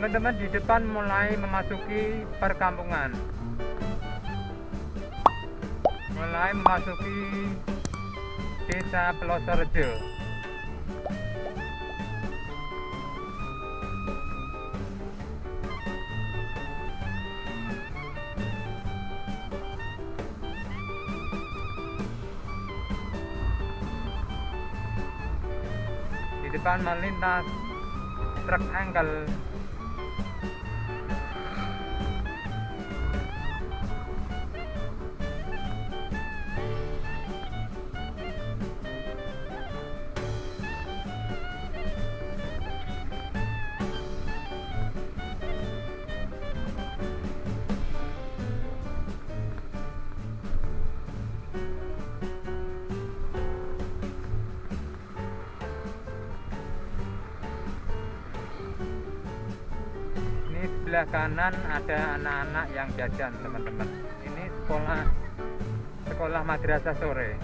Teman-teman di depan mulai memasuki perkampungan. Mulai memasuki Desa Pelosorejo. Di depan melintas truk angkel. Sebelah kanan ada anak-anak yang jajan, teman-teman. Ini sekolah madrasah sore.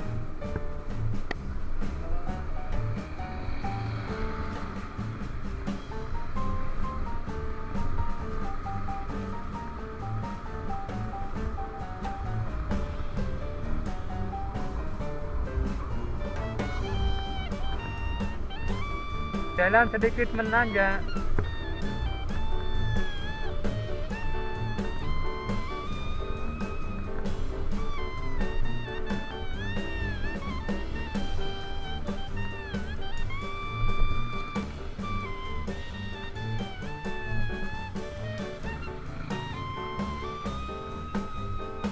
Jalan sedikit menanjak.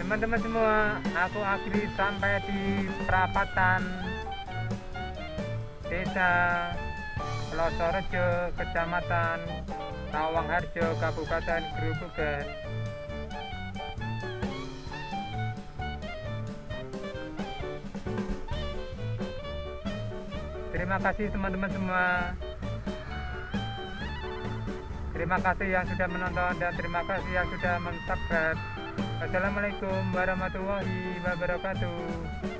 Teman-teman semua, aku akhiri sampai di perapatan Desa Pelosorejo, Kecamatan Tawangharjo, Kabupaten Grobogan. Terima kasih teman-teman semua. Terima kasih yang sudah menonton dan terima kasih yang sudah men-subscribe. Assalamualaikum warahmatullahi wabarakatuh.